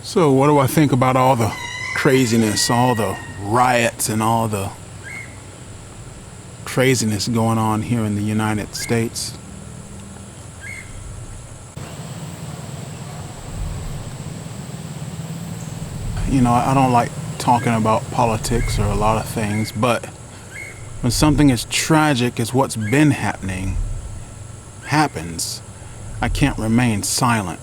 So what do I think about all the craziness, all the riots and all the craziness going on here in the United States? You know, I don't like talking about politics or a lot of things, but when something as tragic as what's been happening happens, I can't remain silent.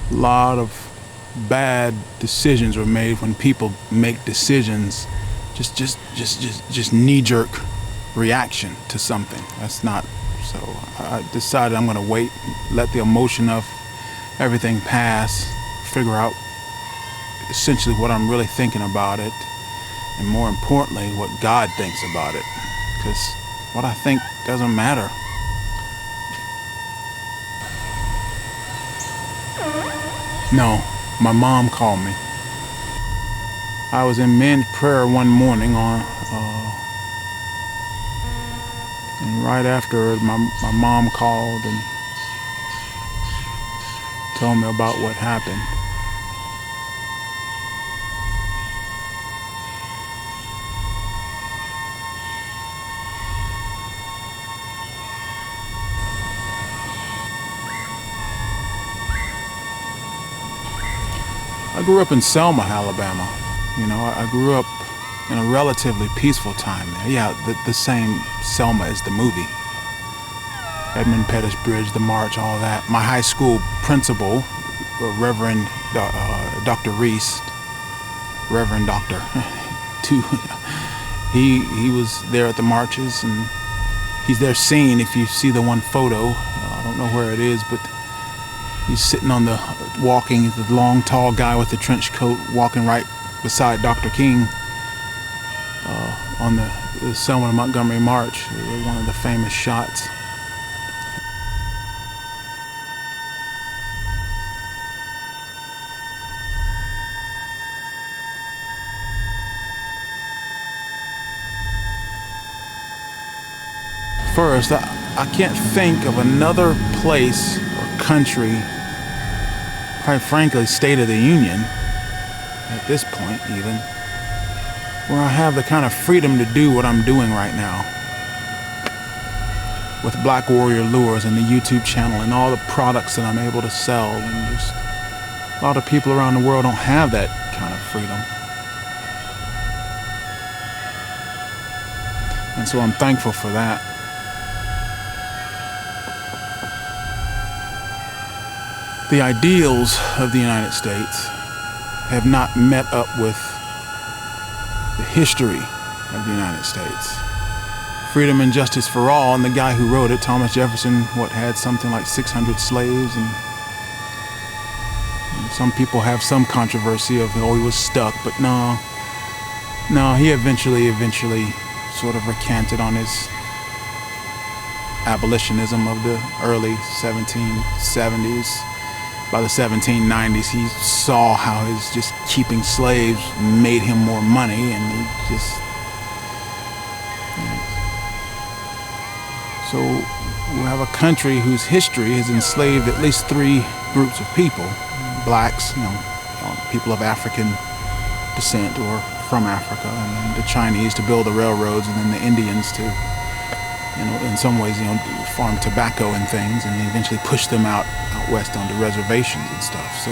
A lot of bad decisions were made when people make decisions just knee-jerk reaction to something. That's not so. I decided I'm going to wait, let the emotion of everything pass, figure out essentially what I'm really thinking about it, and more importantly, what God thinks about it. Because what I think doesn't matter. No, my mom called me. I was in men's prayer one morning and right after my mom called and told me about what happened. I grew up in Selma, Alabama. You know, I grew up in a relatively peaceful time there. Yeah, the same Selma as the movie. Edmund Pettus Bridge, the march, all that. My high school principal, Reverend Dr. Reese, Reverend Doctor, he was there at the marches, and he's there seen. If you see the one photo, I don't know where it is, but he's sitting on walking, the long, tall guy with the trench coat, walking right beside Dr. King on the Selma to Montgomery March, one of the famous shots. First, I can't think of another place or country, quite frankly, State of the Union, at this point even, where I have the kind of freedom to do what I'm doing right now. With Black Warrior Lures and the YouTube channel and all the products that I'm able to sell, and just a lot of people around the world don't have that kind of freedom. And so I'm thankful for that. The ideals of the United States have not met up with the history of the United States. Freedom and justice for all, and the guy who wrote it, Thomas Jefferson, had something like 600 slaves, and some people have some controversy of, oh, he was stuck, but no, he eventually sort of recanted on his abolitionism of the early 1770s. By the 1790s, he saw how his just keeping slaves made him more money, and he just... So we have a country whose history has enslaved at least 3 groups of people. Blacks, people of African descent or from Africa, and then the Chinese to build the railroads, and then the Indians to, in some ways, farm tobacco and things, and eventually push them out west onto reservations and stuff. So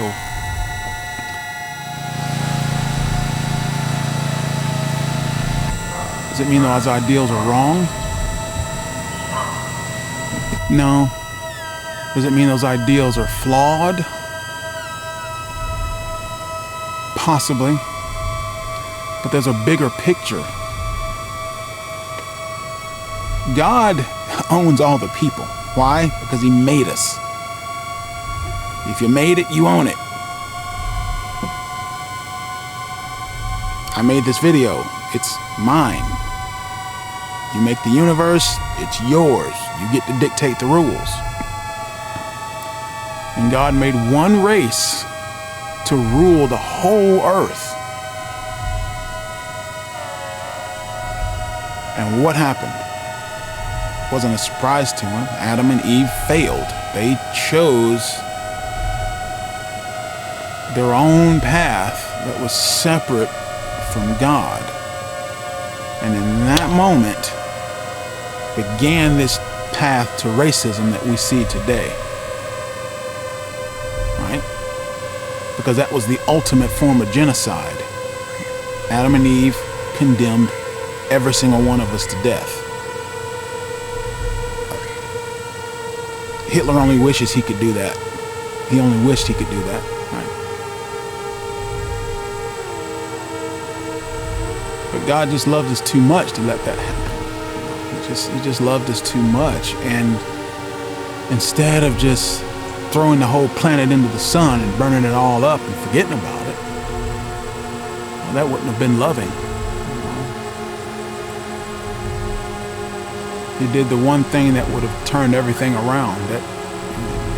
does it mean those ideals are wrong? No. Does it mean those ideals are flawed? Possibly. But there's a bigger picture. God owns all the people. Why? Because he made us. If you made it, you own it. I made this video. It's mine. You make the universe, it's yours. You get to dictate the rules. And God made one race to rule the whole earth. And what happened? wasn't a surprise to him. Adam and Eve failed. They chose their own path that was separate from God. And in that moment began this path to racism that we see today. Right? Because that was the ultimate form of genocide. Adam and Eve condemned every single one of us to death. Hitler only wishes he could do that. He only wished he could do that. Right? But God just loved us too much to let that happen. He just loved us too much. And instead of just throwing the whole planet into the sun and burning it all up and forgetting about it, well, that wouldn't have been loving. He did the one thing that would have turned everything around, that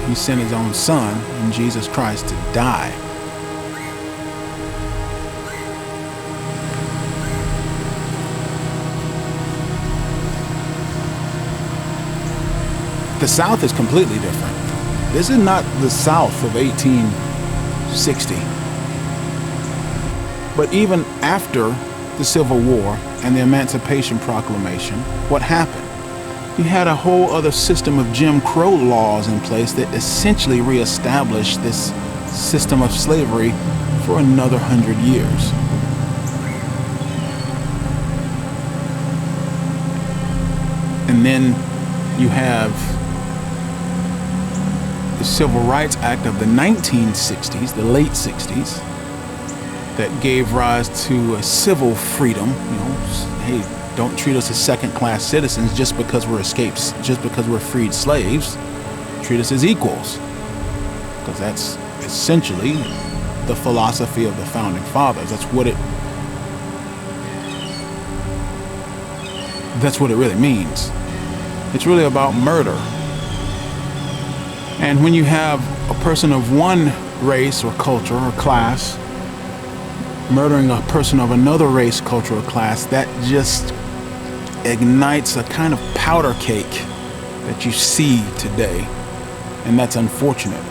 he sent his own son in Jesus Christ to die. The South is completely different. This is not the South of 1860. But even after the Civil War and the Emancipation Proclamation, what happened? You had a whole other system of Jim Crow laws in place that essentially reestablished this system of slavery for another 100 years. And then you have the Civil Rights Act of the 1960s, the late 60s, that gave rise to a civil freedom. Hey, don't treat us as second-class citizens just because we're escapes, just because we're freed slaves. Treat us as equals, because that's essentially the philosophy of the founding fathers. That's what it really means. It's really about murder. And when you have a person of one race or culture or class murdering a person of another race, culture, or class, that just ignites a kind of powder cake that you see today. And that's unfortunate.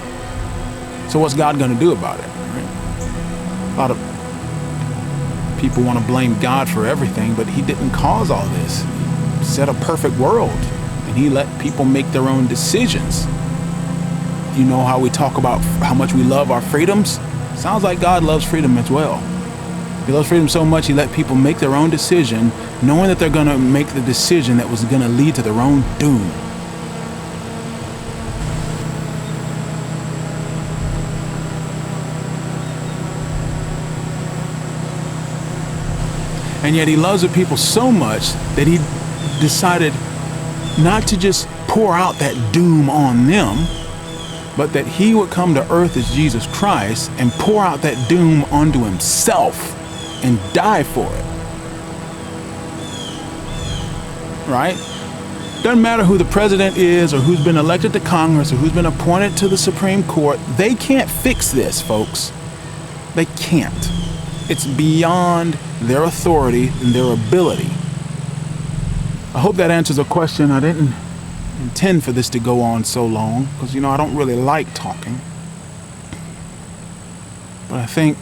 So what's God going to do about it? Right? A lot of people want to blame God for everything, but he didn't cause all this. He set a perfect world, and he let people make their own decisions. You know how we talk about how much we love our freedoms? Sounds like God loves freedom as well. He loves freedom so much he let people make their own decision, knowing that they're going to make the decision that was going to lead to their own doom. And yet he loves the people so much that he decided not to just pour out that doom on them, but that he would come to earth as Jesus Christ and pour out that doom onto himself and die for it. Right? Doesn't matter who the president is or who's been elected to Congress or who's been appointed to the Supreme Court. They can't fix this, folks. They can't. It's beyond their authority and their ability. I hope that answers a question. I didn't intend for this to go on so long because, I don't really like talking. But I think